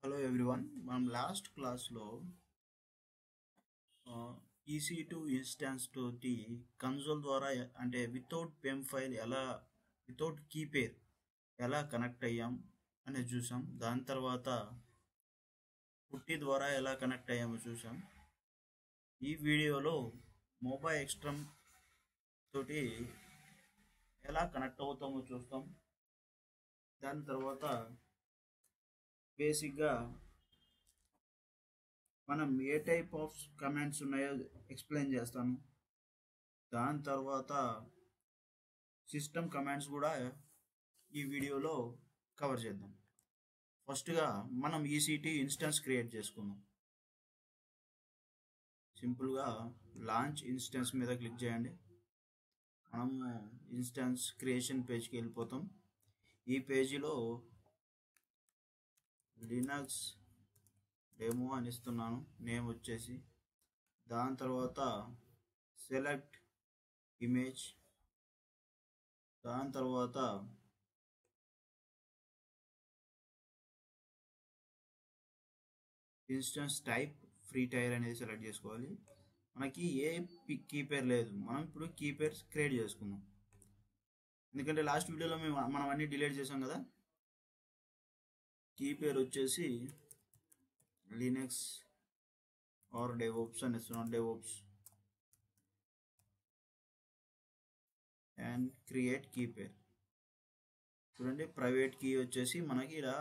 Hello everyone, మనం last క్లాస్లో EC2 instance తోటి కన్సోల్ ద్వారా అంటే వితౌట్ పెమ్ ఫైల్ ఎలా వితౌట్ కీ పేర్ ఎలా కనెక్ట్ అయ్యాం అనేది చూసాం. దాని తర్వాత పుట్టి ద్వారా ఎలా కనెక్ట్ అయ్యామో చూసాం. ఈ వీడియోలో మొబైల్ ఎక్స్ట్రమ్ తోటి ఎలా కనెక్ట్ అవుతామో చూస్తాం. దాని తర్వాత బేసిక్గా మనం ఏ టైప్ ఆఫ్ కమాండ్స్ ఉన్నాయో ఎక్స్ప్లెయిన్ చేస్తాను. దాని తర్వాత సిస్టమ్ కమాండ్స్ కూడా ఈ వీడియోలో కవర్ చేద్దాం. ఫస్ట్గా మనం ఈసీటీ ఇన్స్టెన్స్ క్రియేట్ చేసుకుందాం. సింపుల్గా లాంచ్ ఇన్స్టెన్స్ మీద క్లిక్ చేయండి. మనము ఇన్స్టెన్స్ క్రియేషన్ పేజ్కి వెళ్ళిపోతాం. ఈ పేజీలో లినక్స్ డెమో అని ఇస్తున్నాను, నేమ్ వచ్చేసి. దాని తర్వాత సెలెక్ట్ ఇమేజ్, దాని తర్వాత ఇన్స్టెన్స్ టైప్ ఫ్రీ టైర్ అనేది సెలెక్ట్ చేసుకోవాలి. మనకి ఏ కీ పేర్ లేదు, మనం ఇప్పుడు కీ పేర్స్ క్రియేట్ చేసుకుందాం. ఎందుకంటే లాస్ట్ వీడియోలో మనం అన్ని డిలీట్ చేసాం కదా. కీ పేర్ వచ్చేసి లినక్స్ ఆర్ డెవోప్స్ అని ఇస్తున్నాం, DevOps and create key pair. చూడండి, ప్రైవేట్ కీ వచ్చేసి మనకి ఇలా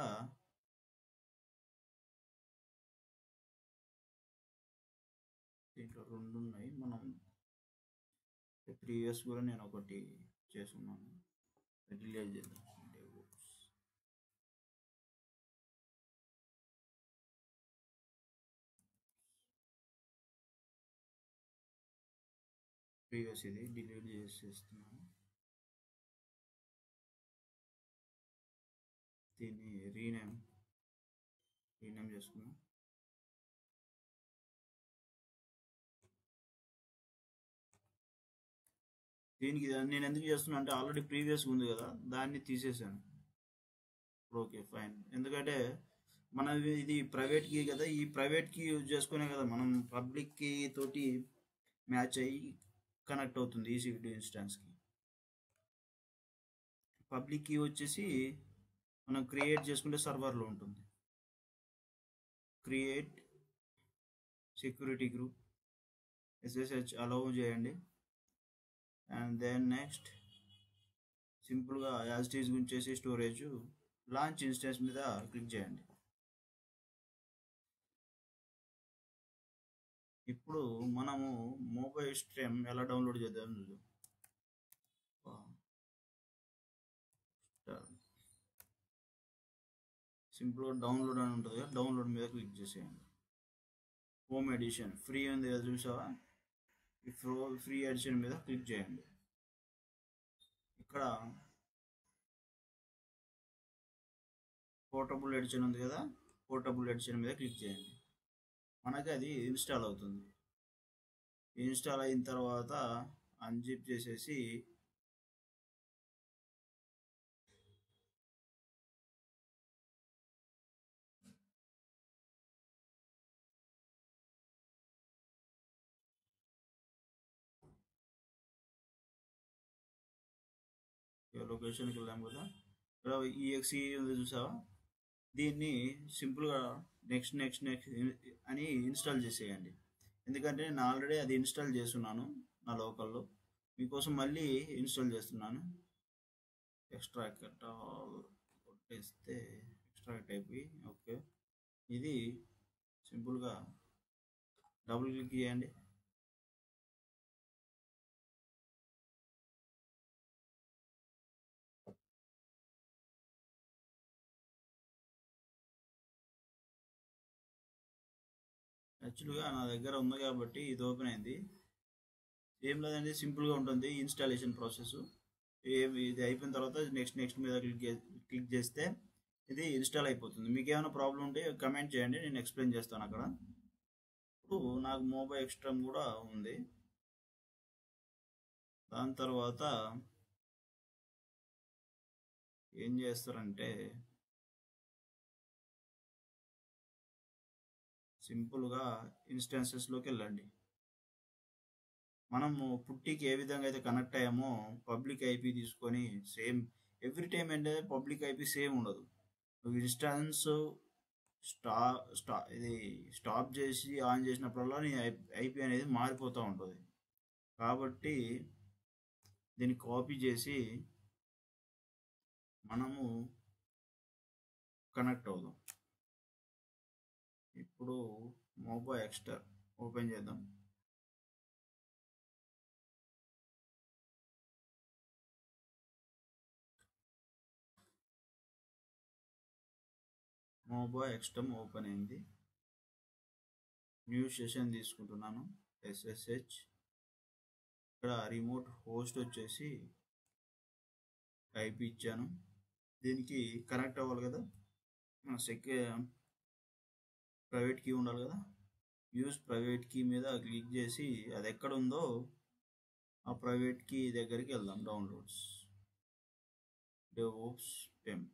దీంట్లో రెండు ఉన్నాయి. మనం ప్రీవియస్ కూడా నేను ఒకటి చేసుకున్నాను, డిలీట్ చేద్దాం. డెవోప్స్ ప్రీవియస్ ఇది డిలీట్ చేసేస్తున్నాను. దీన్ని రీనేమ్ చేసుకున్నాం. దీనికి నేను ఎందుకు చేస్తున్నా అంటే ఆల్రెడీ ప్రీవియస్ ఉంది కదా, దాన్ని తీసేసాను. Okay fine. ఎందుకంటే మన ఇది ప్రైవేట్ కీ కదా, ఈ ప్రైవేట్ కీ యూజ్ చేసుకునే కదా మనం పబ్లిక్ కీ తోటి మ్యాచ్ అయ్యి కనెక్ట్ అవుతుంది ఈసీ2 ఇన్స్టాన్స్కి. పబ్లిక్ కీ వచ్చేసి మనం క్రియేట్ చేసుకుంటే సర్వర్లో ఉంటుంది. Create security group SSH allow చేయండి. అండ్ దెన్ నెక్స్ట్ సింపుల్గా యాజ్ ఇట్ ఈజ్ గుంచేసి స్టోరేజ్ లాంచ్ ఇన్స్టెన్స్ మీద క్లిక్ చేయండి. ఇప్పుడు మనము మొబైల్ స్ట్రీమ్ ఎలా డౌన్లోడ్ చేద్దాం చూద్దాం. సింపుల్గా డౌన్లోడ్ అని ఉంటుంది కదా, డౌన్లోడ్ మీద క్లిక్ చేసేయండి. హోమ్ ఎడిషన్ ఫ్రీ ఉంది కదా చూసావా, ఈ ఫ్రీ ఎడిషన్ మీద క్లిక్ చేయండి. ఇక్కడ పోర్టబుల్ ఎడిషన్ ఉంది కదా, పోర్టబుల్ ఎడిషన్ మీద క్లిక్ చేయండి. మనకి అది ఇన్స్టాల్ అవుతుంది. ఇన్స్టాల్ అయిన తర్వాత అన్జిప్ చేసేసి లొకేషన్కి వెళ్ళాం కదా, ఇక్కడ EXE ఉంది చూసావా, దీన్ని సింపుల్గా నెక్స్ట్ నెక్స్ట్ నెక్స్ట్ అని ఇన్స్టాల్ చేసేయండి. ఎందుకంటే నేను ఆల్రెడీ అది ఇన్స్టాల్ చేస్తున్నాను నా లోకల్లో, మీకోసం మళ్ళీ ఇన్స్టాల్ చేస్తున్నాను. ఎక్స్ట్రాక్ట్ కొట్టేస్తే ఎక్స్ట్రాక్ట్ అయిపోయి ఓకే. ఇది సింపుల్గా డబుల్ క్లిక్ చేయండి. యాక్చువల్గా నా దగ్గర ఉంది కాబట్టి ఇది ఓపెన్ అయింది. ఏం లేదండి, సింపుల్గా ఉంటుంది ఇన్స్టాలేషన్ ప్రాసెస్. ఇది అయిపోయిన తర్వాత నెక్స్ట్ నెక్స్ట్ మీద క్లిక్ చేస్తే ఇది ఇన్స్టాల్ అయిపోతుంది. మీకు ఏమైనా ప్రాబ్లం ఉంటే కమెంట్ చేయండి, నేను ఎక్స్ప్లెయిన్ చేస్తాను అక్కడ. ఇప్పుడు నాకు మొబైల్ ఎక్స్ట్రమ్ కూడా ఉంది. దాని తర్వాత ఏం చేస్తారంటే సింపుల్గా ఇన్స్టెన్సెస్లోకి వెళ్ళండి. మనము పుట్టికి ఏ విధంగా అయితే కనెక్ట్ అయ్యామో పబ్లిక్ ఐపీ తీసుకొని సేమ్ ఎవ్రీ టైం అంటే పబ్లిక్ ఐపీ సేమ్ ఉండదు. ఇన్స్టాన్స్ ఇది స్టాప్ చేసి ఆన్ చేసినప్పుడల్లా నీ ఐపీ అనేది మారిపోతూ ఉంటుంది. కాబట్టి దీన్ని కాపీ చేసి మనము కనెక్ట్ అవుదాం. ఇప్పుడు మొబైల్ ఎక్స్ట్రా ఓపెన్ చేద్దాం. మొబైల్ ఎక్స్టమ్ ఓపెన్ అయింది. న్యూ సెషన్ తీసుకుంటున్నాను. SSH. ఇక్కడ రిమోట్ హోస్ట్ వచ్చేసి ఐపీ ఇచ్చాను. దీనికి కనెక్ట్ అవ్వాలి కదా, ప్రైవేట్ కీ ఉండాలి కదా. యూజ్ ప్రైవేట్ కీ మీద క్లిక్ చేసి అది ఎక్కడ ఉందో ఆ ప్రైవేట్ కీ దగ్గరికి వెళ్దాం. Downloads DevOps PEM.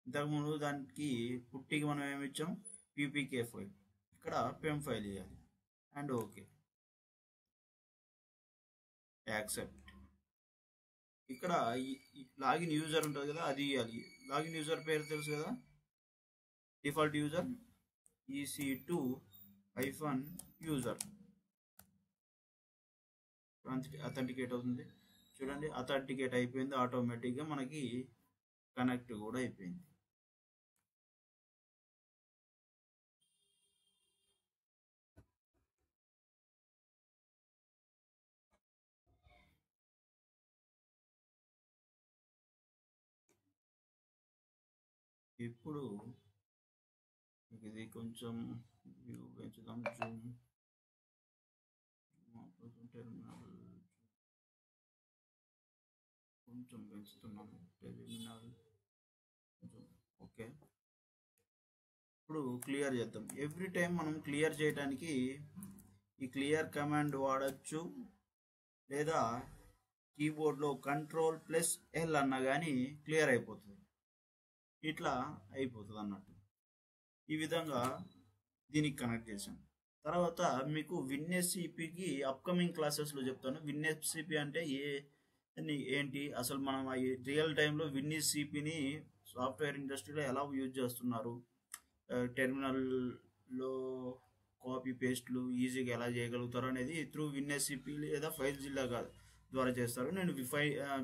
ఇంతకుముందు దానికి పుట్టికి మనం ఏమి ఇచ్చాం, పీపీకే ఫైల్. ఇక్కడ పెమ్ ఫైల్ ఇవ్వాలి అండ్ ఓకే, యాక్సెప్ట్. ఇక్కడ లాగిన్ యూజర్ ఉంటుంది కదా, అది ఇవ్వాలి. లాగిన్ యూజర్ పేరు తెలుసు కదా, డిఫాల్ట్ యూజర్ EC2-user. అథెంటికేట్ అవుతుంది చూడండి. అథెంటికేట్ అయిపోయింది, ఆటోమేటిక్గా మనకి కనెక్ట్ కూడా అయిపోయింది. ఇప్పుడు ఇది కొంచెం వ్యూ పెంచుదాం, జూమ్. టెర్మినల్ కొంచెం పెంచుతున్నాము, టెర్మినల్ జూమ్. ఓకే, ఇప్పుడు క్లియర్ చేద్దాం. ఎవ్రీ టైం మనం క్లియర్ చేయడానికి ఈ క్లియర్ కమాండ్ వాడచ్చు, లేదా కీబోర్డ్లో Ctrl+L అన్నా కానీ క్లియర్ అయిపోతుంది. ఇట్లా అయిపోతుంది అన్నట్టు. ఈ విధంగా దీనికి కనెక్ట్ చేసాం. తర్వాత మీకు WinSCPకి అప్కమింగ్ క్లాసెస్లో చెప్తాను. WinSCP అంటే ఏంటి, అసలు మనం రియల్ టైంలో WinSCPని సాఫ్ట్వేర్ ఇండస్ట్రీలో ఎలా యూజ్ చేస్తున్నారు, టెర్మినల్లో కాపీ పేస్ట్లు ఈజీగా ఎలా చేయగలుగుతారు అనేది త్రూ WinSCP లేదా FileZilla ద్వారా చేస్తారు. నేను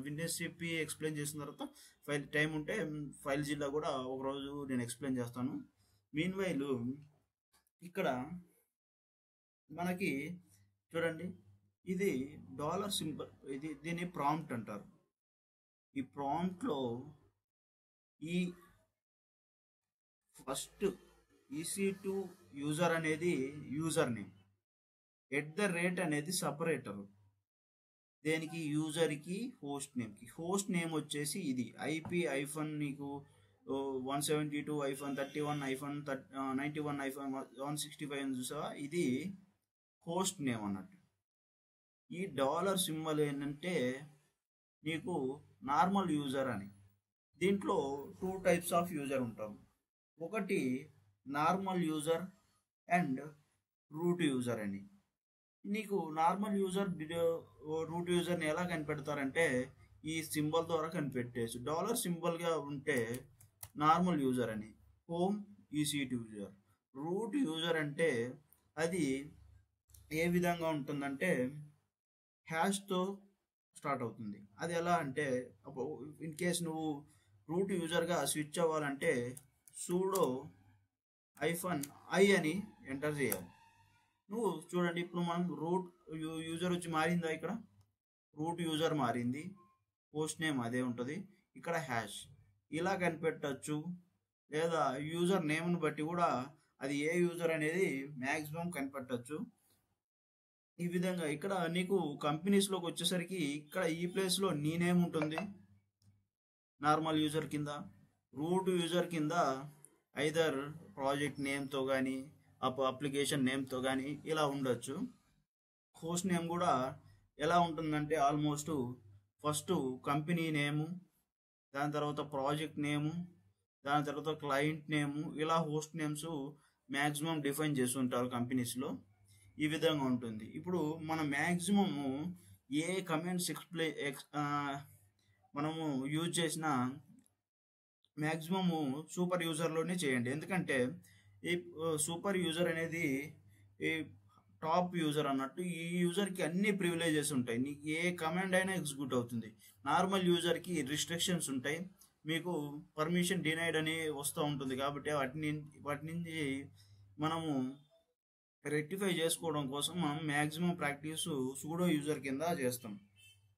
WinSCP ఎక్స్ప్లెయిన్ చేసిన తర్వాత టైం ఉంటే FileZilla కూడా ఒకరోజు నేను ఎక్స్ప్లెయిన్ చేస్తాను. మీన్వైల్ ఇక్కడ మనకి చూడండి, ఇది $సింబల్, దీన్ని ప్రాంప్ట్ అంటారు. ఈ ప్రాంప్ట్లో ఈ ఫస్ట్ EC2 యూజర్ అనేది యూజర్ నేమ్, @ అనేది సపరేటర్. దేనికి, యూజర్కి హోస్ట్ నేమ్కి. హోస్ట్ నేమ్ వచ్చేసి ఇది IP నీకు 172.31.91.165 చూసావా, ఇది హోస్ట్ నేమ్ అన్నట్టు. ఈ $సింబల్ ఏంటంటే నీకు నార్మల్ యూజర్ అని. దీంట్లో 2 టైప్స్ ఆఫ్ యూజర్ ఉంటాం. ఒకటి normal user and root user అని. నీకు నార్మల్ యూజర్ రూట్ యూజర్ని ఎలా కనిపెడతారంటే ఈ సింబల్ ద్వారా కనిపెట్టేసి, $సింబల్గా ఉంటే నార్మల్ యూజర్ అని, home EC2 user. Root user అంటే అది ఏ విధంగా ఉంటుందంటే హ్యాష్తో స్టార్ట్ అవుతుంది. అది ఎలా అంటే, ఇన్ కేస్ నువ్వు రూట్ యూజర్గా స్విచ్ అవ్వాలంటే sudo -i అని ఎంటర్ చేయాలి. నువ్వు చూడండి, ఇప్పుడు మనం రూట్ యూజర్ వచ్చి మారిందా, ఇక్కడ రూట్ యూజర్ మారింది, పోస్ట్ నేమ్ అదే ఉంటుంది, ఇక్కడ హ్యాష్. ఇలా కనిపెట్టచ్చు. లేదా యూజర్ నేమ్ని బట్టి కూడా అది ఏ యూజర్ అనేది మ్యాక్సిమం కనిపెట్టచ్చు. ఈ విధంగా ఇక్కడ నీకు కంపెనీస్లోకి వచ్చేసరికి ఇక్కడ ఈ ప్లేస్లో నీ నేమ్ ఉంటుంది నార్మల్ యూజర్ కింద. రూట్ యూజర్ కింద ఐదర్ ప్రాజెక్ట్ నేమ్తో కానీ అప్లికేషన్ నేమ్తో కానీ ఇలా ఉండొచ్చు. హోస్ట్ నేమ్ కూడా ఎలా ఉంటుందంటే ఆల్మోస్ట్ ఫస్ట్ కంపెనీ నేము, దాని తర్వాత ప్రాజెక్ట్ నేము, దాని తర్వాత క్లయింట్ నేము, ఇలా హోస్ట్ నేమ్స్ మ్యాక్సిమం డిఫైన్ చేసి ఉంటారు కంపెనీస్లో. ఈ విధంగా ఉంటుంది. ఇప్పుడు మనం మ్యాక్సిమము ఏ కమెంట్స్ మనము యూజ్ చేసిన మ్యాక్సిమము సూపర్ యూజర్లోనే చేయండి. ఎందుకంటే ఈ సూపర్ యూజర్ అనేది ఈ టాప్ యూజర్ అన్నట్టు. ఈ యూజర్కి అన్ని ప్రివిలేజెస్ ఉంటాయి. నీకు ఏ కమాండ్ అయినా ఎగ్జిక్యూట్ అవుతుంది. నార్మల్ యూజర్కి రిస్ట్రిక్షన్స్ ఉంటాయి. మీకు పర్మిషన్ డినైడ్ అని వస్తూ ఉంటుంది. కాబట్టి వాటి నుంచి మనము రెక్టిఫై చేసుకోవడం కోసం మనం మ్యాక్సిమం ప్రాక్టీస్ సూడో యూజర్ కింద చేస్తాం.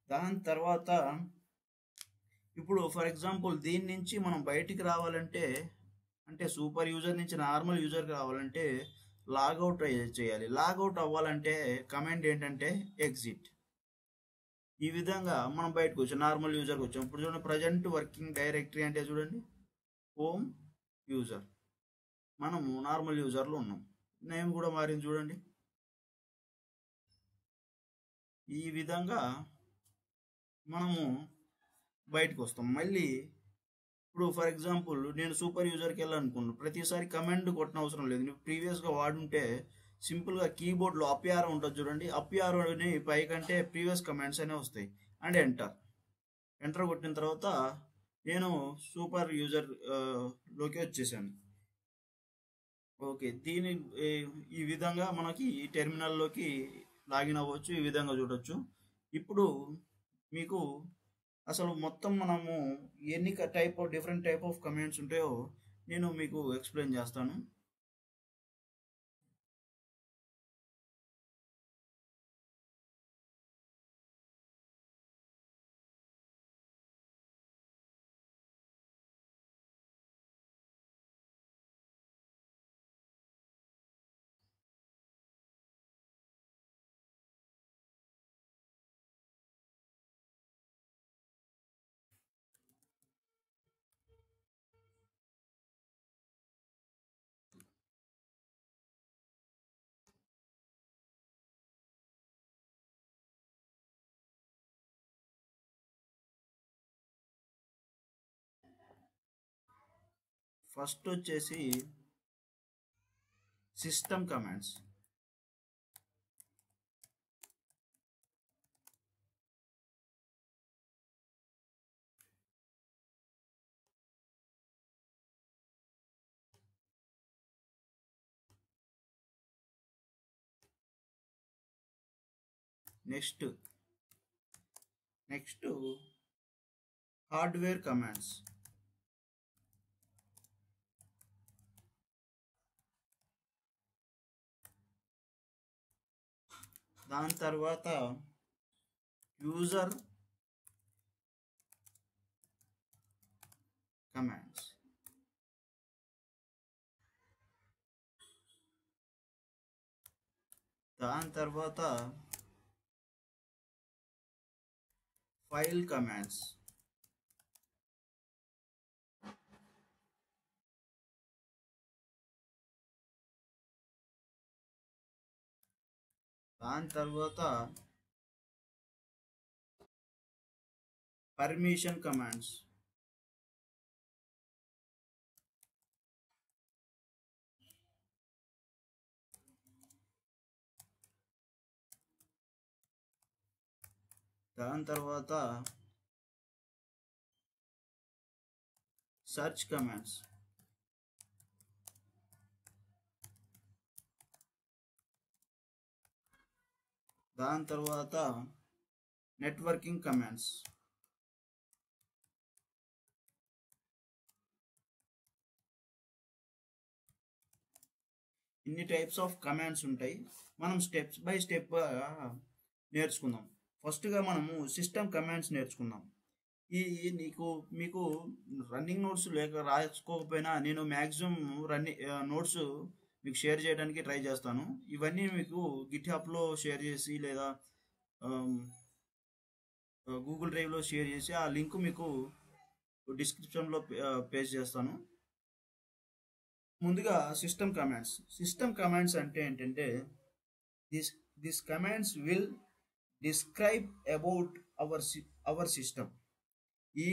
దాని తర్వాత ఇప్పుడు ఫర్ ఎగ్జాంపుల్ దీని నుంచి మనం బయటికి రావాలంటే, అంటే సూపర్ యూజర్ నుంచి నార్మల్ యూజర్కి రావాలంటే లాగౌట్ చేయాలి. లాగౌట్ అవ్వాలంటే కమాండ్ ఏంటంటే ఎగ్జిట్. ఈ విధంగా మనం బయటకు వచ్చాం, నార్మల్ యూజర్కి వచ్చాం. ఇప్పుడు చూడండి, ప్రజెంట్ వర్కింగ్ డైరెక్టరీ అంటే చూడండి హోమ్ యూజర్, మనము నార్మల్ యూజర్లో ఉన్నాం. నేమ్ కూడా మారింది చూడండి. ఈ విధంగా మనము బయటకు వస్తాం. మళ్ళీ ఇప్పుడు ఫర్ ఎగ్జాంపుల్ నేను సూపర్ యూజర్కి వెళ్ళాలనుకున్నాను. ప్రతిసారి కమాండ్ కొట్టిన అవసరం లేదు. నువ్వు ప్రీవియస్గా వాడుంటే సింపుల్గా కీబోర్డ్లో అప్ యారో ఉంటుంది చూడండి, అప్ యారోని పైకంటే ప్రీవియస్ కమాండ్స్ అనే వస్తాయి. అండ్ ఎంటర్ కొట్టిన తర్వాత నేను సూపర్ యూజర్ లోకి వచ్చేసాను. ఓకే, ఈ విధంగా మనకి ఈ టెర్మినల్లోకి లాగిన్ అవ్వచ్చు. ఈ విధంగా చూడొచ్చు. ఇప్పుడు మీకు అసలు మొత్తం మనము ఎన్ని డిఫరెంట్ టైప్ ఆఫ్ కమాండ్స్ ఉంటాయో నేను మీకు ఎక్స్ప్లెయిన్ చేస్తాను. ఫస్ట్ వచ్చేసి system commands. Next hardware commands. దాని తర్వాత యూజర్ కమాండ్స్. దాని తర్వాత ఫైల్ కమాండ్స్. దాని తర్వాత పర్మిషన్ కమాండ్స్. దాని తర్వాత సెర్చ్ కమాండ్స్. దాని తర్వాత నెట్వర్కింగ్ కమాండ్స్. ఇన్ని టైప్స్ ఆఫ్ కమాండ్స్ ఉంటాయి. మనం స్టెప్స్ బై స్టెప్ నేర్చుకుందాం. ఫస్ట్గా మనము సిస్టమ్ కమాండ్స్ నేర్చుకుందాం. మీకు రన్నింగ్ నోట్స్ లేక రాసుకోకపోయినా నేను మ్యాక్సిమం నోట్స్ మీకు షేర్ చేయడానికి ట్రై చేస్తాను. ఇవన్నీ మీకు గిట్హబ్లో షేర్ చేసి లేదా గూగుల్ డ్రైవ్లో షేర్ చేసి ఆ లింక్ మీకు డిస్క్రిప్షన్లో పేస్ట్ చేస్తాను. ముందుగా సిస్టమ్ కమాండ్స్ అంటే ఏంటంటే this commands will describe about our system. ఈ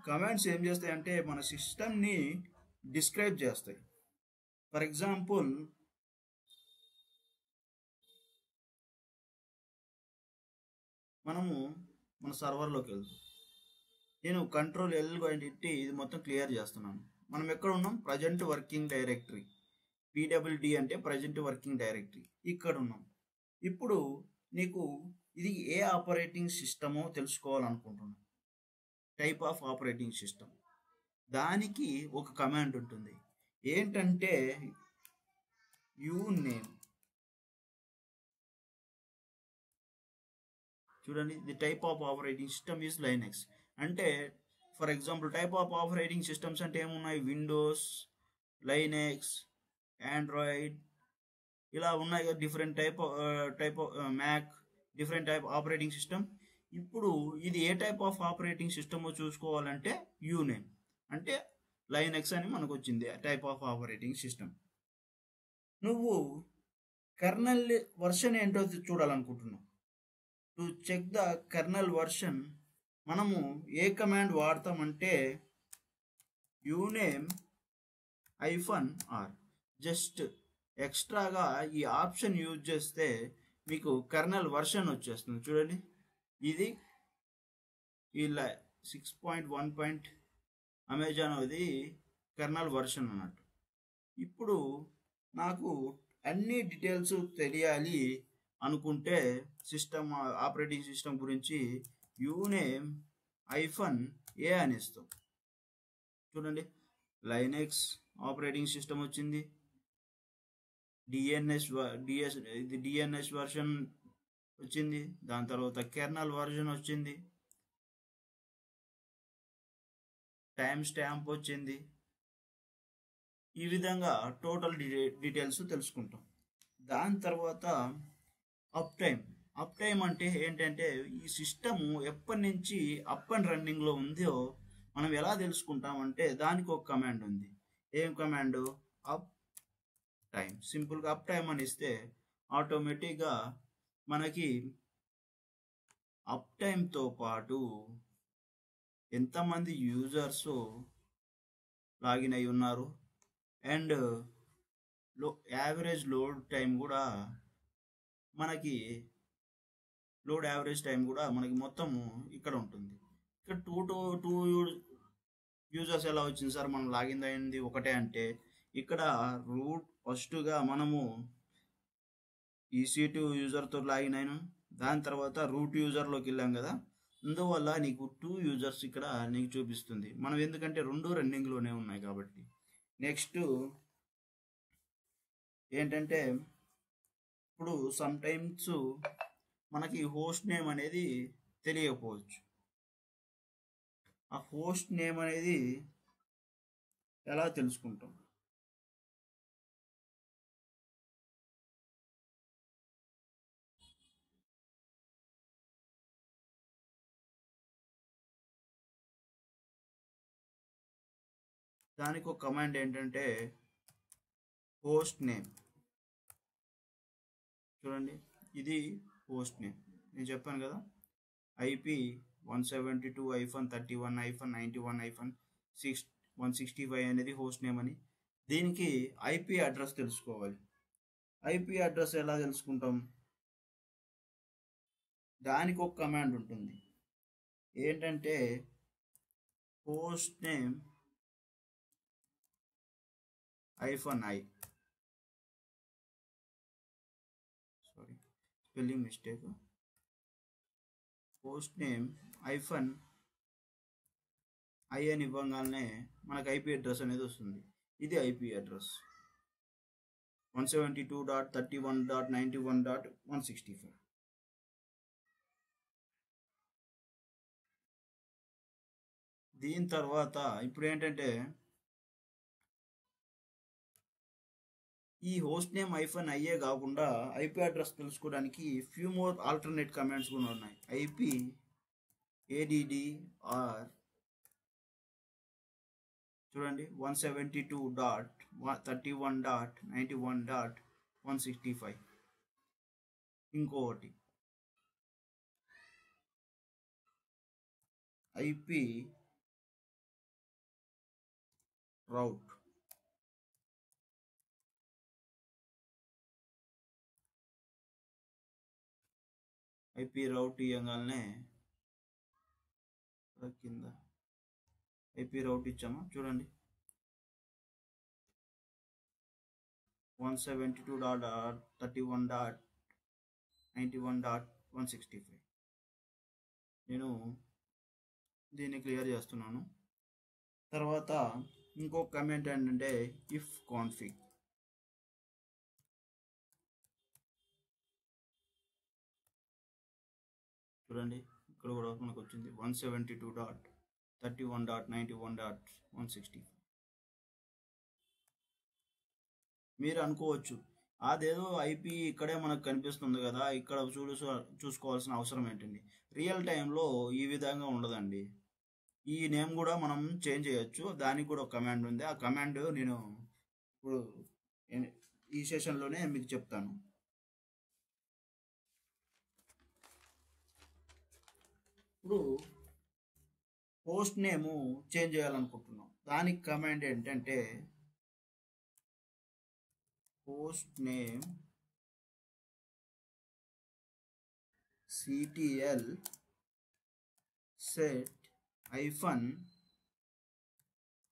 కమాండ్స్ ఏం చేస్తాయంటే మన సిస్టమ్ని డిస్క్రైబ్ చేస్తాయి. ఫర్ ఎగ్జాంపుల్ మనము మన సర్వర్లోకి వెళ్తాం. నేను కంట్రోల్ ఎల్ ఇట్టి ఇది మొత్తం క్లియర్ చేస్తున్నాను. మనం ఎక్కడ ఉన్నాం? Present working directory. PWD అంటే ప్రజెంట్ వర్కింగ్ డైరెక్టరీ. ఇక్కడ ఉన్నాం. ఇప్పుడు నీకు ఇది ఏ ఆపరేటింగ్ సిస్టమో తెలుసుకోవాలనుకుంటున్నాను. Type of operating system. దానికి ఒక కమాండ్ ఉంటుంది. ఏంటంటే యూనేమ్. చూడండి, the type of operating system is Linux. అంటే for example type of operating systems అంటే ఏమున్నాయి? విండోస్, లైనెక్స్, ఆండ్రాయిడ్, ఇలా ఉన్నాయి కదా. Different type Mac, different type operating system. ఇప్పుడు ఇది ఏ టైప్ ఆఫ్ ఆపరేటింగ్ సిస్టమో చూసుకోవాలంటే యూనేమ్ అంటే లైనెక్స్ అని మనకు వచ్చింది టైప్ ఆఫ్ ఆపరేటింగ్ సిస్టమ్. నువ్వు కర్నల్ వర్షన్ ఏంటో చూడాలనుకుంటున్నావు. To check the kernel version మనము ఏ కమాండ్ వాడతామంటే యూనేమ్ -r. జస్ట్ ఎక్స్ట్రాగా ఈ ఆప్షన్ యూజ్ చేస్తే మీకు కర్నల్ వర్షన్ వచ్చేస్తుంది. చూడండి, ఇది ఇలా 6.1. అమెజాన్ అది కర్నల్ వర్షన్ అన్నట్టు. ఇప్పుడు నాకు అన్ని డీటెయిల్స్ తెలియాలి అనుకుంటే సిస్టమ్ ఆపరేటింగ్ సిస్టమ్ గురించి యూనేమ్ -a అని ఇస్తాం. చూడండి, లైనెక్స్ ఆపరేటింగ్ సిస్టమ్ వచ్చింది. డిఎన్ఎస్ వర్షన్ వచ్చింది. దాని తర్వాత కెర్నల్ వర్షన్ వచ్చింది. టైం స్టాంప్ వచ్చింది. ఈ విధంగా టోటల్ డీటెయిల్స్ తెలుసుకుంటాం. దాని తర్వాత అప్ టైం అంటే ఏంటంటే ఈ సిస్టమ్ ఎప్పటి నుంచి అప్ అండ్ రన్నింగ్లో ఉందో మనం ఎలా తెలుసుకుంటామంటే దానికి ఒక కమాండ్ ఉంది. ఏం కమాండ్? Up time. సింపుల్గా అప్ టైం అని ఇస్తే ఆటోమేటిక్గా మనకి అప్ టైంతో పాటు ఎంతమంది యూజర్స్ లాగిన్ అయి ఉన్నారు అండ్ యావరేజ్ లోడ్ టైం కూడా మనకి మొత్తము ఇక్కడ ఉంటుంది. ఇక్కడ టూ యూజర్స్ ఎలా వచ్చింది సార్ మనం లాగిన్ అయింది ఒకటే అంటే, ఇక్కడ రూట్ ఫస్ట్గా మనము EC2 యూజర్తో లాగిన్ అయినాం. దాని తర్వాత రూట్ యూజర్లోకి వెళ్ళాం కదా, అందువల్ల నీకు 2 యూజర్స్ ఇక్కడ నీకు చూపిస్తుంది. మనం ఎందుకంటే రెండు రన్నింగ్లోనే ఉన్నాయి కాబట్టి. నెక్స్ట్ ఏంటంటే ఇప్పుడు సమ్ టైమ్స్ మనకి హోస్ట్ నేమ్ అనేది తెలియకపోవచ్చు. ఆ హోస్ట్ నేమ్ అనేది ఎలా తెలుసుకుంటాం? దానికి ఒక కమాండ్ ఏంటంటే హోస్ట్ నేమ్. చూడండి, ఇది హోస్ట్ నేమ్. నేను చెప్పాను కదా, IP 172.31-91-165 అనేది హోస్ట్ నేమ్ అని. దీనికి IP అడ్రస్ తెలుసుకోవాలి. IP అడ్రస్ ఎలా తెలుసుకుంటాం? దానికి ఒక కమాండ్ ఉంటుంది. ఏంటంటే host name -i. Sorry, spelling mistake. Host name -i అని ఇవ్వగానే మనకు IP అడ్రస్ అనేది వస్తుంది. ఇది IP అడ్రస్ 172.31.91.165. దీని తర్వాత ఇప్పుడు ఏంటంటే ఈ హోస్ట్ నేమ్ -ia కాకుండా IP అడ్రస్ తెలుసుకోవడానికి ఫ్యూ మోర్ ఆల్టర్నేట్ కమాండ్స్ కూడా ఉన్నాయి. IP addr. చూడండి, 172.31.91.165. ఇంకొకటి IP రౌట్ ఐపీ రౌట్ ఇవ్వగానే కింద ఐపీ రౌట్ ఇచ్చామా చూడండి 172.31.91.165 నేను దీన్ని క్లియర్ చేస్తున్నాను. తర్వాత ఇంకొక కమెంట్ ఏంటంటే ఇఫ్ కాన్ఫిగ్ చూడండి ఇక్కడ కూడా మనకు వచ్చింది 172.31.91.165. మీరు అనుకోవచ్చు అదేదో ఐపీ ఇక్కడే మనకు కనిపిస్తుంది కదా, ఇక్కడ చూసుకోవాల్సిన అవసరం ఏంటండి. రియల్ టైంలో ఈ విధంగా ఉండదండి. ఈ నేమ్ కూడా మనం చేంజ్ చేయొచ్చు, దానికి కూడా ఒక కమాండ్ ఉంది. ఆ కమాండ్ నేను ఇప్పుడు ఈ సెషన్లోనే మీకు చెప్తాను. ఇప్పుడు పోస్ట్ నేము చేంజ్ చేయాలనుకుంటున్నాం, దానికి కమాండ్ ఏంటంటే post name ctl set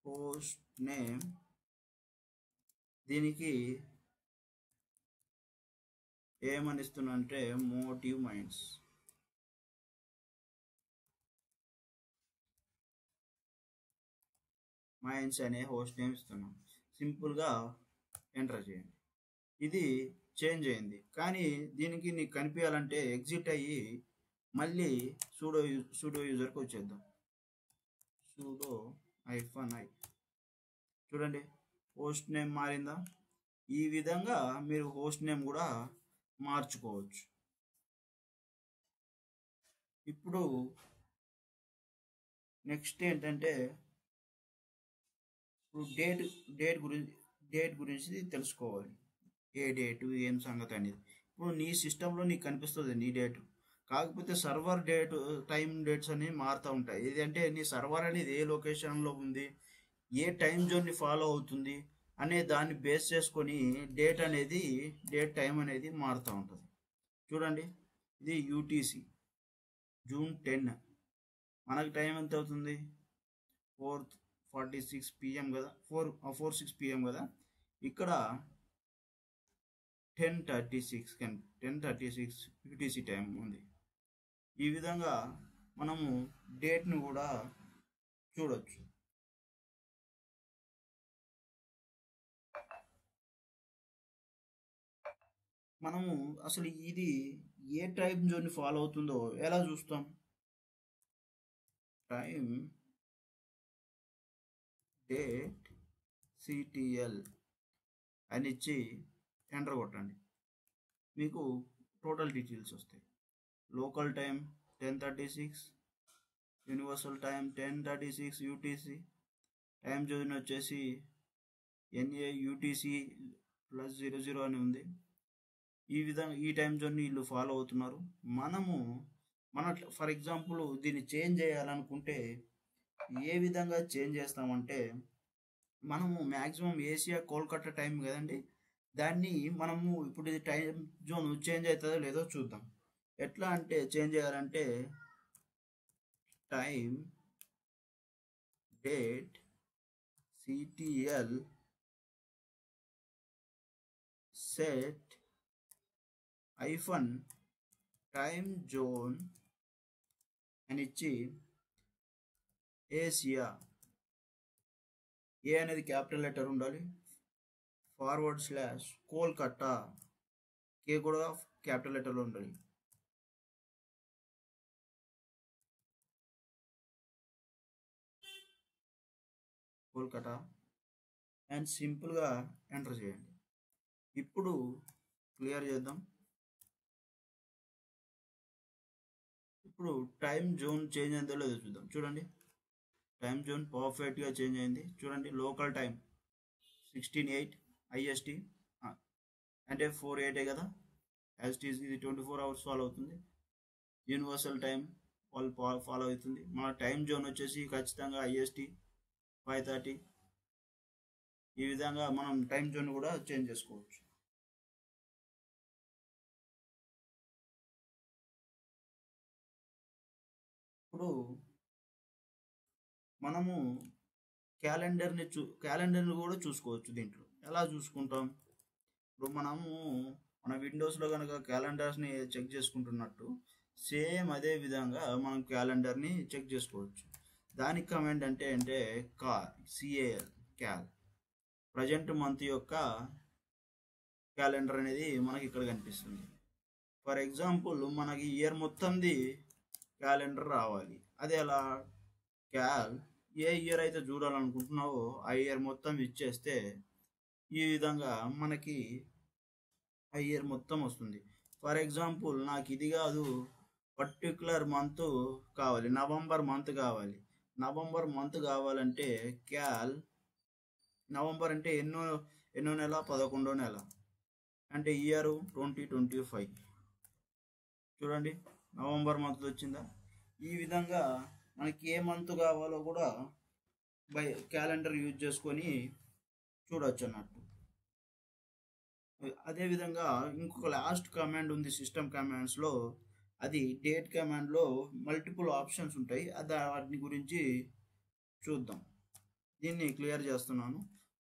-post name. దీనికి ఏమని ఇస్తున్నా అంటే మోటివ్ మైన్స్ అనే హోస్ట్ నేమ్ ఇస్తున్నాం. సింపుల్గా ఎంటర్ చేయండి. ఇది చేంజ్ అయింది, కానీ దీనికి నీకు కనిపించాలంటే ఎగ్జిట్ అయ్యి మళ్ళీ సూడో యూజర్కి వచ్చేద్దాం. సూడో -i చూడండి హోస్ట్ నేమ్ మారిందా. ఈ విధంగా మీరు హోస్ట్ నేమ్ కూడా మార్చుకోవచ్చు. ఇప్పుడు నెక్స్ట్ ఏంటంటే ఇప్పుడు డేట్ గురించి తెలుసుకోవాలి. ఏ డేటు ఏం సంగతి అనేది ఇప్పుడు నీ సిస్టంలో నీకు కనిపిస్తుంది నీ డేటు, కాకపోతే సర్వర్ డేటు టైం డేట్స్ అనేవి మారుతూ ఉంటాయి. ఏదంటే నీ సర్వర్ అనేది ఏ లొకేషన్లో ఉంది, ఏ టైం జోన్ని ఫాలో అవుతుంది అనే దాన్ని బేస్ చేసుకొని డేట్ టైం అనేది మారుతూ ఉంటుంది. చూడండి ఇది యూటీసీ June 10, మనకి టైం ఎంత అవుతుంది 4:46 PM కదా, 4:46 PM కదా. ఇక్కడ 10:36 యూటీసీ టైం ఉంది. ఈ విధంగా మనము డేట్ను కూడా చూడొచ్చు. మనము అసలు ఇది ఏ టైం జోన్ని ఫాలో అవుతుందో ఎలా చూస్తాం. టైం డేట్ ctl అని ఇచ్చి ఎంటర్ కొట్టండి, మీకు టోటల్ డీటెయిల్స్ వస్తాయి. Local time 10:36, universal time 10:36 UTC, time zone వచ్చేసి NAUTC+00 అని ఉంది. ఈ విధంగా ఈ టైం జోన్ని వీళ్ళు ఫాలో అవుతున్నారు. మన ఫర్ ఎగ్జాంపుల్ దీన్ని చేంజ్ చేయాలనుకుంటే ఏ విధంగా చేంజ్ చేస్తామంటే, మనము మ్యాక్సిమం ఏషియా కోల్కతా టైం కదండి, దాన్ని మనము ఇప్పుడు ఇది టైం జోన్ చేంజ్ అవుతుందో లేదో చూద్దాం. ఎట్లా అంటే చేంజ్ చేయాలంటే time date ctl set -time zone అని ఇచ్చి ఏషియా, ఏ అనేది క్యాపిటల్ లెటర్ ఉండాలి, / కోల్కతా, కే కూడా క్యాపిటల్ లెటర్లో ఉండాలి. కోల్కతా అండ్ సింపుల్గా ఎంటర్ చేయండి. ఇప్పుడు క్లియర్ చేద్దాం. ఇప్పుడు టైం జోన్ చేంజ్ అయిందో లేదో చూద్దాం. చూడండి టైం జోన్ పర్ఫెక్ట్గా చేంజ్ అయింది. చూడండి లోకల్ టైం 16:08 IST అంటే 4:08 కదా, యాజ్టీజ్ ఇది 24 hours ఫాలో అవుతుంది. యూనివర్సల్ టైం వాళ్ళు ఫాలో అవుతుంది. మన టైం జోన్ వచ్చేసి ఖచ్చితంగా IST 5:30. ఈ విధంగా మనం టైం జోన్ కూడా చేంజ్ చేసుకోవచ్చు. ఇప్పుడు మనము క్యాలెండర్ని కూడా చూసుకోవచ్చు. దీంట్లో ఎలా చూసుకుంటాం? ఇప్పుడు మనము మన విండోస్లో కనుక క్యాలెండర్స్ని చెక్ చేసుకుంటున్నట్టు సేమ్ అదే విధంగా మనం క్యాలెండర్ని చెక్ చేసుకోవచ్చు. దానికి కమాండ్ అంటే CAL క్యాల్ ప్రజెంట్ మంత్ యొక్క క్యాలెండర్ అనేది మనకి ఇక్కడ కనిపిస్తుంది. ఫర్ ఎగ్జాంపుల్ మనకి ఇయర్ మొత్తంది క్యాలెండర్ రావాలి. అది ఎలా? ఏ ఇయర్ అయితే చూడాలనుకుంటున్నావో ఆ ఇయర్ మొత్తం ఇచ్చేస్తే ఈ విధంగా మనకి ఆ ఇయర్ మొత్తం వస్తుంది. ఫర్ ఎగ్జాంపుల్ నాకు ఇది కాదు, పర్టికులర్ మంత్ కావాలి, నవంబర్ మంత్ కావాలి. నవంబర్ మంత్ కావాలంటే నవంబర్ అంటే ఎన్నో నెల? 11వ నెల. అంటే ఇయర్ 2025. చూడండి, నవంబర్ మంత్ వచ్చిందా? ఈ విధంగా మనకి ఏ మంత్ కావాలో కూడా క్యాలెండర్ యూజ్ చేసుకొని చూడొచ్చు అన్నట్టు. అదేవిధంగా ఇంకొక లాస్ట్ కమాండ్ ఉంది సిస్టమ్ కమాండ్స్లో, అది డేట్ కమాండ్లో మల్టిపుల్ ఆప్షన్స్ ఉంటాయి. వాటి గురించి చూద్దాం. దీన్ని క్లియర్ చేస్తున్నాను.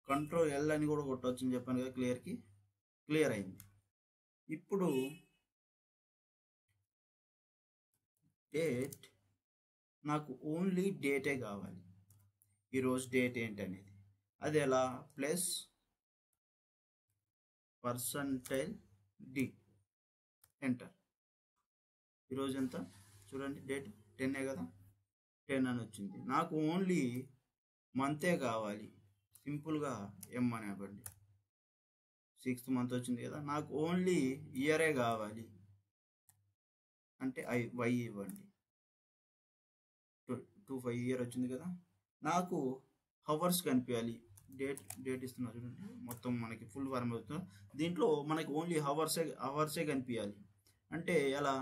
Ctrl L అని కూడా కొట్టవచ్చు అని చెప్పాను కదా, క్లియర్ అయింది. ఇప్పుడు డేట్, నాకు ఓన్లీ డేటే కావాలి. ఈరోజు డేట్ ఏంటనేది అది ఎలా? +% ఎంటర్. ఈరోజు ఎంత చూడండి, డేట్ 10 కదా, 10 అని వచ్చింది. నాకు ఓన్లీ మంతే కావాలి. సింపుల్గా M అని ఇవ్వండి. 6th మంత్ వచ్చింది కదా, నాకు ఓన్లీ ఇయరే కావాలి అంటే Y ఇవ్వండి. 25 ఇయర్ వచ్చింది కదా, నాకు హవర్స్ కనిపించాలి. డేట్ ఇస్తున్నా చూడండి, మొత్తం మనకి ఫుల్ ఫార్మ్ అవుతుంది. దీంట్లో మనకి ఓన్లీ హవర్సే కనిపించాలి. అంటే ఎలా?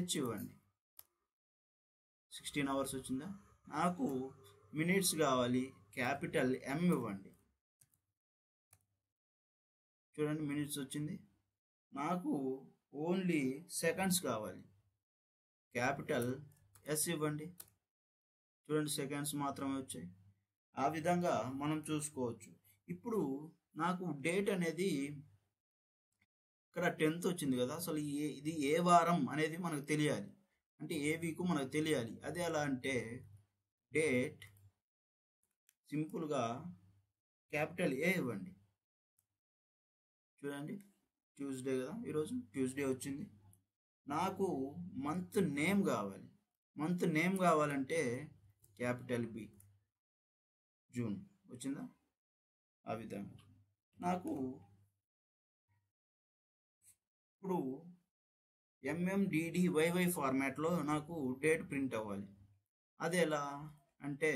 H ఇవ్వండి. 16 అవర్స్ వచ్చిందా? నాకు మినిట్స్ కావాలి, M ఇవ్వండి. చూడండి, మినిట్స్ వచ్చింది. నాకు ఓన్లీ సెకండ్స్ కావాలి, S ఇవ్వండి. చూడండి, సెకండ్స్ మాత్రమే వచ్చాయి. ఆ విధంగా మనం చూసుకోవచ్చు. ఇప్పుడు నాకు డేట్ అనేది ఇక్కడ 10th వచ్చింది కదా, అసలు ఇది ఏ వారం అనేది మనకు తెలియాలి. అంటే ఏ వీక్ మనకు తెలియాలి. అది ఎలా అంటే డేట్ సింపుల్గా A ఇవ్వండి. చూడండి, ట్యూస్డే కదా, ఈరోజు ట్యూస్డే వచ్చింది. నాకు మంత్ నేమ్ కావాలి. మంత్ నేమ్ కావాలంటే B, జూన్ వచ్చిందా? ఆ విధంగా నాకు ఇప్పుడు MMDDYY ఫార్మాట్లో నాకు డేట్ ప్రింట్ అవ్వాలి. అది ఎలా అంటే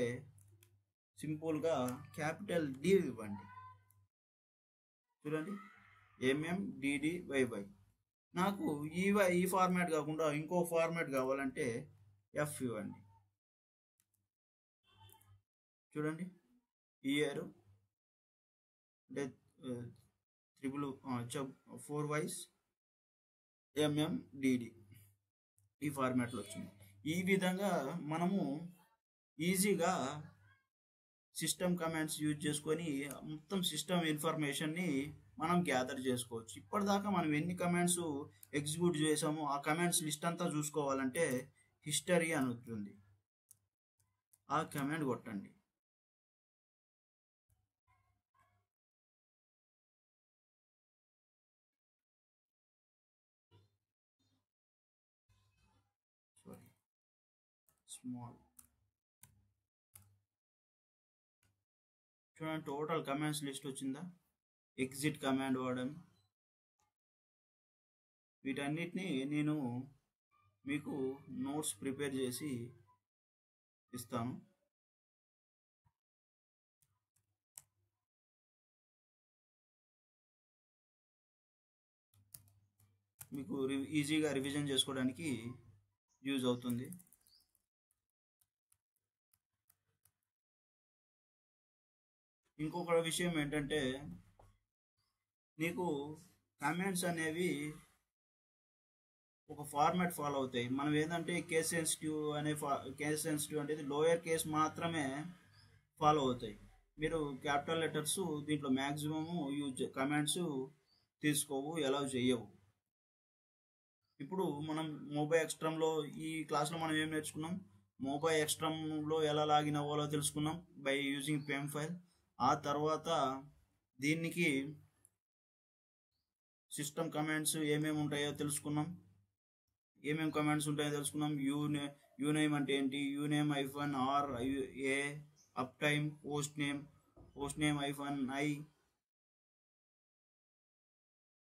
సింపుల్గా D ఇవ్వండి. చూడండి, MMDDYY. నాకు ఈ ఫార్మాట్ కాకుండా ఇంకో ఫార్మాట్ కావాలంటే F ఇవ్వండి. చూడండి, ఇయర్ అంటే 4 వైస్ MMDD ఈ ఫార్మాట్లో వచ్చింది. ఈ విధంగా మనము ఈజీగా సిస్టమ్ కమాండ్స్ యూజ్ చేసుకొని మొత్తం సిస్టమ్ ఇన్ఫర్మేషన్ని మనం గ్యాదర్ చేసుకోవచ్చు. ఇప్పటిదాకా మనం ఎన్ని కమాండ్స్ ఎగ్జిక్యూట్ చేసామో ఆ కమాండ్స్ లిస్ట్ అంతా చూసుకోవాలంటే హిస్టరీ అని ఉంటుంది. ఆ కమాండ్ కొట్టండి. స్మాల్ చూడండి, టోటల్ కమాండ్స్ లిస్ట్ వచ్చిందా? ఎగ్జిట్ కమాండ్ వాడాను. వీటన్నిటిని నేను మీకు నోట్స్ ప్రిపేర్ చేసి ఇస్తాను. మీకు ఈజీగా రివిజన్ చేసుకోవడానికి యూజ్ అవుతుంది. ఇంకొక విషయం ఏంటంటే నీకు కమెంట్స్ అనేవి ఒక ఫార్మాట్ ఫాలో అవుతాయి. మనం ఏంటంటే కేస్ సెన్సిటివ్ అనేది లోయర్ కేస్ మాత్రమే ఫాలో అవుతాయి. మీరు క్యాపిటల్ లెటర్స్ దీంట్లో మ్యాక్సిమము కమెంట్స్ తీసుకోవు, అలౌ చేయవు. ఇప్పుడు మనం మొబైల్ ఎక్స్ట్రామ్లో ఈ క్లాస్లో మనం ఏం నేర్చుకున్నాం? మొబైల్ ఎక్స్ట్రామ్లో ఎలా లాగిన్ అవ్వాలో తెలుసుకున్నాం బై యూజింగ్ పెమ్ ఫైల్. ఆ తర్వాత దీనికి సిస్టమ్ కమాండ్స్ ఏమేమి ఉంటాయో తెలుసుకున్నాం. ఏమేమి కమాండ్స్ ఉంటాయో తెలుసుకున్నాం. యూనేమ్ అంటే ఏంటి, uname hyphen R A, uptime, hostname hyphen I,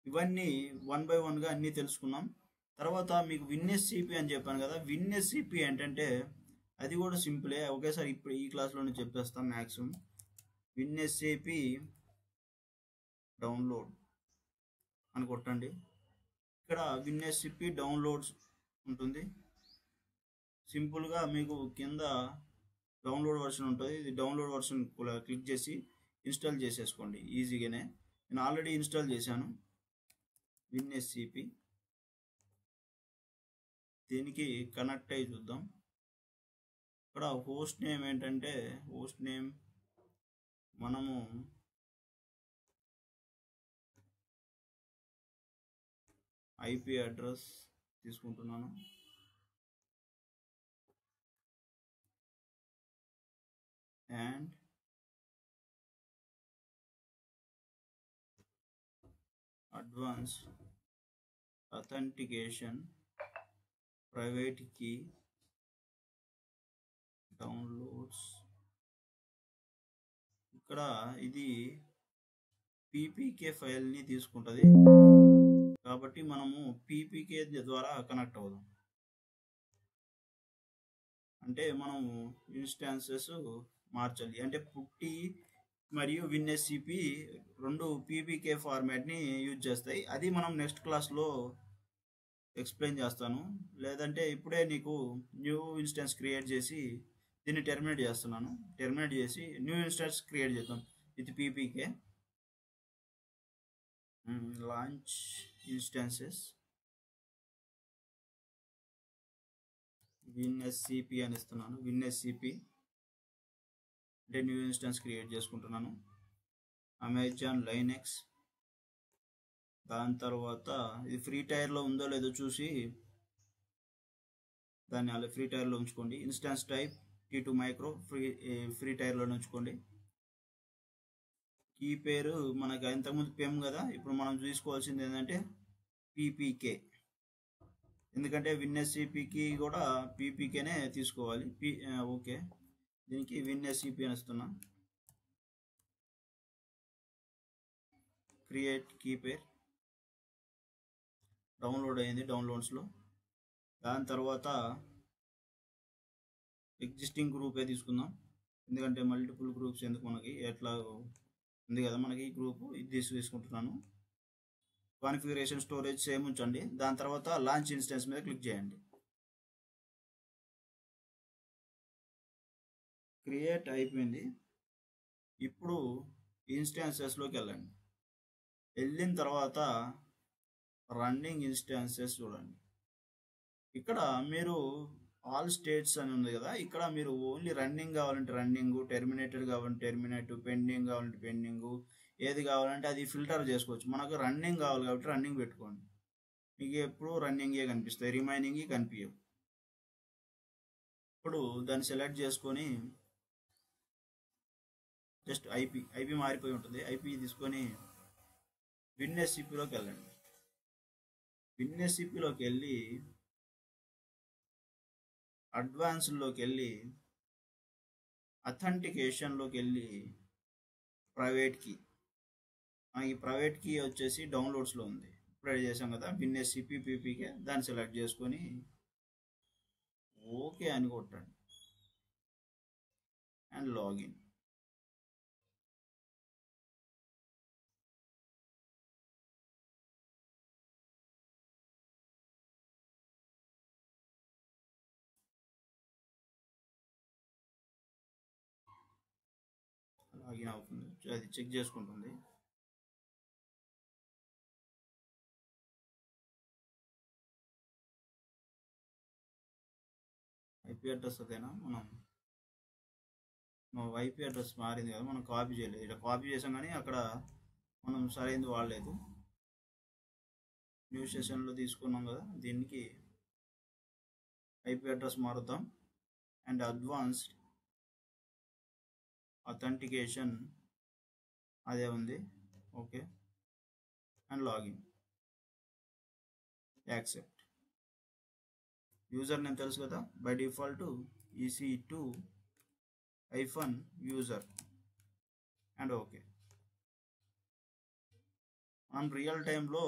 ఇవన్నీ 1 by 1గా అన్నీ తెలుసుకున్నాం. తర్వాత మీకు విన్ఎస్సిపి అని చెప్పాను కదా, విన్ఎస్సిపి ఏంటంటే అది కూడా సింపులే, ఒకేసారి ఇప్పుడు ఈ క్లాస్లోనే చెప్పేస్తాం మ్యాక్సిమం. విన్ఎస్సిపి డౌన్లోడ్ అని కొట్టండి. ఇక్కడ విన్ఎస్సిపి డౌన్లోడ్స్ ఉంటుంది. సింపుల్గా మీకు కింద డౌన్లోడ్ వర్షన్ ఉంటుంది. ఇది డౌన్లోడ్ వర్షన్ క్లిక్ చేసి ఇన్స్టాల్ చేసేసుకోండి ఈజీగానే. నేను ఆల్రెడీ ఇన్స్టాల్ చేశాను విన్ఎస్సిపి. దీనికి కనెక్ట్ అయ్యి చూద్దాం. ఇక్కడ హోస్ట్ నేమ్ ఏంటంటే హోస్ట్ నేమ్ మనము ఐపీ అడ్రస్ తీసుకుంటున్నాను. And advance authentication private key downloads. ఇక్కడ ఇది పీపీకే ఫైల్ని తీసుకుంటుంది కాబట్టి మనము పీపీకే ద్వారా కనెక్ట్ అవుదాం. అంటే మనము ఇన్స్టాన్సెస్ మార్చాలి. అంటే పుట్టి మరియు విన్ఎస్సిపి రెండు పీపీకే ఫార్మాట్ని యూజ్ చేస్తాయి. అది మనం నెక్స్ట్ క్లాస్లో ఎక్స్ప్లెయిన్ చేస్తాను. లేదంటే ఇప్పుడే నీకు న్యూ ఇన్స్టాన్స్ క్రియేట్ చేసి దీన్ని టెర్మినేట్ చేస్తున్నాను. టెర్మినేట్ చేసి న్యూ ఇన్స్టాన్స్ క్రియేట్ చేద్దాం విత్ పీపీకే. లాంచ్ ఇన్స్టాన్సెస్ విన్ఎస్సిపి అని ఇస్తున్నాను. విన్ఎస్సిపి అంటే న్యూ ఇన్స్టాన్స్ క్రియేట్ చేసుకుంటున్నాను. Amazon Linux. దాని తర్వాత ఇది ఫ్రీ టైర్లో ఉందో లేదో చూసి దాన్ని అలా ఫ్రీ టైర్లో ఉంచుకోండి. Instance type T2 micro free టైర్లో ఉంచుకోండి. కీ పేరు మనకి ఇంతకుముందు పెమ్ కదా, ఇప్పుడు మనం చూసుకోవాల్సింది ఏంటంటే పీపీకే. ఎందుకంటే విన్ఎస్సిపికి కూడా పీపీకేనే తీసుకోవాలి. ఓకే, దీనికి విన్ఎస్సిపి అని ఇస్తున్నా. క్రియేట్ కీ పేర్ డౌన్లోడ్ అయింది డౌన్లోడ్స్లో. దాని తర్వాత ఎగ్జిస్టింగ్ గ్రూపే తీసుకుందాం, ఎందుకంటే మల్టిపుల్ గ్రూప్స్ ఎందుకు, మనకి ఎట్లా ఉంది కదా మనకి ఈ గ్రూపు, ఇది తీసుకుంటున్నాను. కాన్ఫిగరేషన్ స్టోరేజ్ సేమ్ ఉంచండి. దాని తర్వాత లాంచ్ ఇన్స్టెన్స్ మీద క్లిక్ చేయండి. క్రియేట్ అయిపోయింది. ఇప్పుడు ఇన్స్టాన్సెస్లోకి వెళ్ళండి. వెళ్ళిన తర్వాత రన్నింగ్ ఇన్స్టాన్సెస్ చూడండి. ఇక్కడ మీరు ఆల్ స్టేట్స్ అని ఉంది కదా, ఇక్కడ మీరు ఓన్లీ రన్నింగ్ కావాలంటే రన్నింగ్, టెర్మినేటెడ్ కావాలంటే టెర్మినేట్, పెండింగ్ కావాలంటే పెండింగ్, ఏది కావాలంటే అది ఫిల్టర్ చేసుకోవచ్చు. మనకు రన్నింగ్ కావాలి కాబట్టి రన్నింగ్ పెట్టుకోండి. మీకు ఎప్పుడు రన్నింగే కనిపిస్తాయి, రిమైనింగ్ కనిపించవు. ఇప్పుడు దాన్ని సెలెక్ట్ చేసుకొని జస్ట్ ఐపీ మారిపోయి ఉంటుంది. ఐపీ తీసుకొని విన్ఎస్సిపిలోకి వెళ్ళండి. విన్ఎస్సిపిలోకి వెళ్ళి అడ్వాన్స్లోకి వెళ్ళి అథెంటికేషన్లోకి వెళ్ళి ప్రైవేట్ కీ. ఈ ప్రైవేట్ కీ వచ్చేసి డౌన్లోడ్స్లో ఉంది, ఇప్పుడు చేసాం కదా విన్ఎస్సిపి పీపీకే. దాన్ని సెలెక్ట్ చేసుకొని ఓకే అని కొట్టండి అండ్ లాగిన్. లాగిన్ అవుతుంది, అది చెక్ చేసుకుంటుంది. ఐపీ అడ్రస్ అదేనా, మన ఐపీ అడ్రస్ మారింది కదా, మనం కాపీ చేయలేదు. ఇక్కడ కాపీ చేసాం కానీ అక్కడ మనం సరైనది వాడలేదు. న్యూ సెషన్లో తీసుకున్నాం కదా, దీనికి ఐపీ అడ్రస్ మారుద్దాం. అండ్ అడ్వాన్స్డ్ అథెంటికేషన్ అదే ఉంది, okay. And login, accept. User name తెలుసు కదా, by default EC2-user and okay. మనం రియల్ టైంలో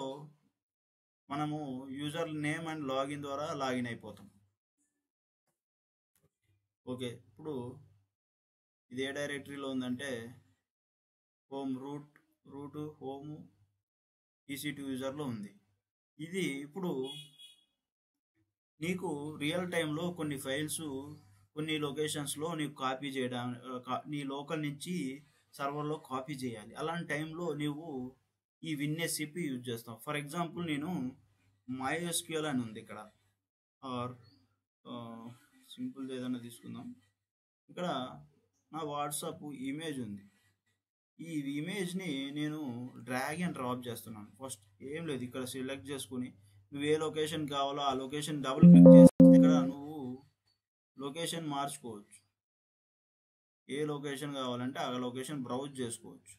మనము యూజర్ నేమ్ అండ్ లాగిన్ ద్వారా లాగిన్ అయిపోతాం. ఓకే, ఇప్పుడు ఇది ఏ డైరెక్టరీలో ఉందంటే హోమ్ రూట్ హోమ్ EC2-userలో ఉంది. ఇది ఇప్పుడు నీకు రియల్ టైంలో కొన్ని ఫైల్స్ కొన్ని లొకేషన్స్లో నీకు కాపీ చేయడం, నీ లోకల్ నుంచి సర్వర్లో కాపీ చేయాలి. అలాంటి టైంలో నీవు ఈ WinSCP యూజ్ చేస్తాం. ఫర్ ఎగ్జాంపుల్ నేను MySQL అని ఉంది ఇక్కడ, ఆర్ సింపుల్ ఏదైనా తీసుకుందాం. ఇక్కడ నా వాట్సాప్ ఇమేజ్ ఉంది. ఈ ఇమేజ్ని నేను డ్రాగ్ అండ్ డ్రాప్ చేస్తున్నాను. ఫస్ట్ ఏం లేదు, ఇక్కడ సెలెక్ట్ చేసుకుని నువ్వు ఏ లొకేషన్ కావాలో ఆ లొకేషన్ డబుల్ క్లిక్ చేస్తే ఇక్కడ నువ్వు లొకేషన్ మార్చుకోవచ్చు. ఏ లొకేషన్ కావాలంటే ఆ లొకేషన్ బ్రౌజ్ చేసుకోవచ్చు.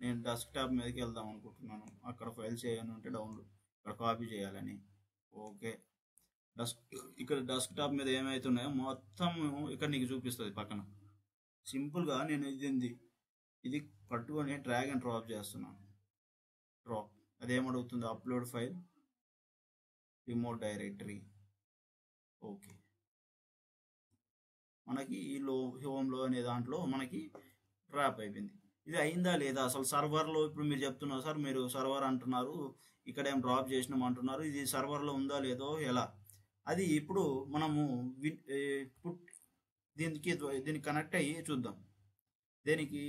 నేను డెస్క్టాప్ మీదకి వెళ్దాం అనుకుంటున్నాను, అక్కడ ఫైల్స్ చేయను అంటే డౌన్లోడ్, ఇక్కడ కాపీ చేయాలని. ఓకే, ఇక్కడ డెస్క్టాప్ మీద ఏమవుతున్నాయో మొత్తం ఇక్కడ నీకు చూపిస్తుంది పక్కన. సింపుల్గా నేను ఇది పట్టుకొని డ్రాగ్ అండ్ డ్రాప్ చేస్తున్నాను. డ్రాప్, అదేమడుగుతుంది, upload file remote directory. Okay, మనకి ఈ హోమ్లో అనే దాంట్లో మనకి డ్రాప్ అయిపోయింది. ఇది అయిందా లేదా అసలు సర్వర్లో? ఇప్పుడు మీరు చెప్తున్నారు సార్, మీరు సర్వర్ అంటున్నారు, ఇక్కడ ఏం డ్రాప్ చేసినాం అంటున్నారు, ఇది సర్వర్లో ఉందా లేదో ఎలా? అది ఇప్పుడు మనము దీనికి కనెక్ట్ అయ్యి చూద్దాం. దేనికి?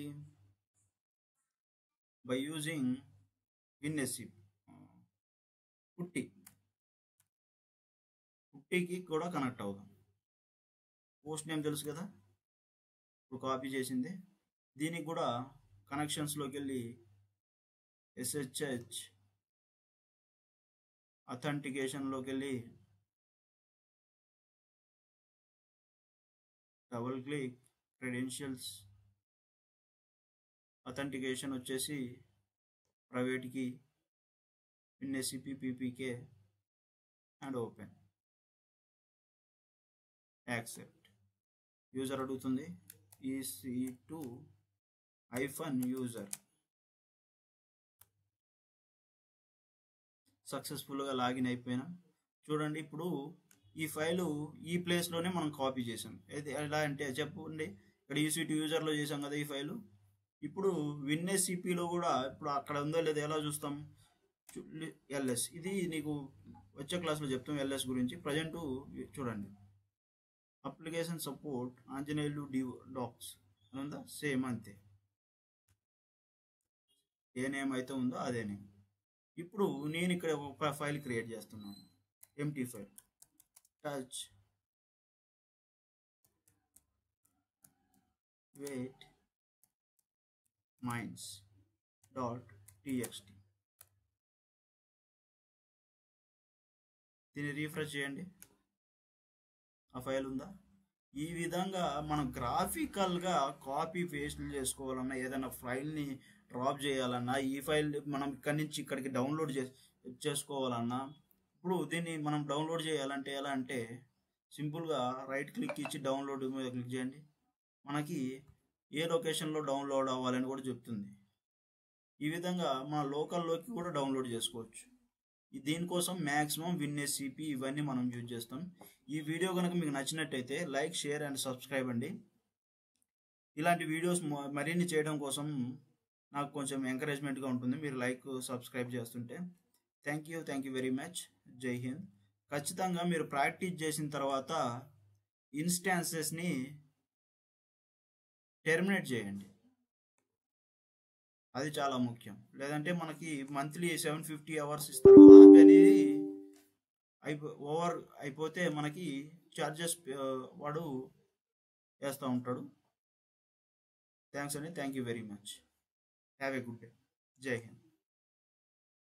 By using WinSCP. పుట్టికి కూడా కనెక్ట్ అవుదాం. పోస్ట్ నేమ్ తెలుసు కదా, ఇప్పుడు కాపీ చేసింది. దీనికి కూడా కనెక్షన్స్లోకి వెళ్ళి SSH అథెంటికేషన్లోకి వెళ్ళి డబుల్ క్లిక్, క్రెడెన్షియల్స్ అథెంటికేషన్ వచ్చేసి ప్రైవేట్కి WinSCP PPK and open, accept. User అడుగుతుంది, EC2-user. సక్సెస్ఫుల్గా లాగిన్ అయిపోయినా. చూడండి, ఇప్పుడు ఈ ఫైలు ఈ ప్లేస్లోనే మనం కాపీ చేసాం. అయితే ఎలా అంటే చెప్పండి, ఇక్కడ EC2-userలో చేసాం కదా ఈ ఫైలు. ఇప్పుడు WinSCPలో కూడా ఇప్పుడు అక్కడ ఉందో లేదో ఎలా చూస్తాం? LS, ఇది నీకు వచ్చే క్లాస్లో చెప్తాం LS గురించి. ప్రజెంట్ చూడండి, అప్లికేషన్ సపోర్ట్ ఆంజనేయులు డాక్స్ ఉందా, సేమ్ అంతే, ఏ నేమ్ అయితే ఉందో అదే నేమ్. ఇప్పుడు నేను ఇక్కడ ఒక ఫైల్ క్రియేట్ చేస్తున్నాను, empty file, touch weight minds.txt. దీన్ని రీఫ్రెష్ చేయండి, ఆ ఫైల్ ఉందా? ఈ విధంగా మనం గ్రాఫికల్గా కాపీ పేస్ట్లు చేసుకోవాలన్నా, ఏదైనా ఫైల్ని డ్రాప్ చేయాలన్నా, ఈ ఫైల్ మనం ఇక్కడి నుంచి ఇక్కడికి డౌన్లోడ్ చేసుకోవాలన్నా, ఇప్పుడు దీన్ని మనం డౌన్లోడ్ చేయాలంటే ఎలా అంటే సింపుల్గా రైట్ క్లిక్ ఇచ్చి డౌన్లోడ్ మీద క్లిక్ చేయండి. మనకి ఏ లొకేషన్లో డౌన్లోడ్ అవ్వాలని కూడా చెప్తుంది. ఈ విధంగా మన లోకల్లోకి కూడా డౌన్లోడ్ చేసుకోవచ్చు. దీనికోసం మ్యాక్సిమం WinSCP ఇవన్నీ మనం యూజ్ చేస్తాం. ఈ వీడియో కనుక మీకు నచ్చినట్టయితే లైక్, షేర్ అండ్ సబ్స్క్రైబ్ అండి. ఇలాంటి వీడియోస్ మరిన్ని చేయడం కోసం నాకు కొంచెం ఎంకరేజ్మెంట్గా ఉంటుంది మీరు లైక్, సబ్స్క్రైబ్ చేస్తుంటే. Thank you very much. జై హింద్. ఖచ్చితంగా మీరు ప్రాక్టీస్ చేసిన తర్వాత ఇన్స్టాన్సెస్ని టెర్మినేట్ చేయండి. అది చాలా ముఖ్యం. లేదంటే మనకి మంత్లీ 750 అవర్స్ ఇస్తారు కదా, అవి అనేది ఓవర్ అయిపోతే మనకి చార్జెస్ వాడు వేస్తూ ఉంటాడు. థ్యాంక్స్ అండి. Thank you very much. Have a good day. జై హింద్.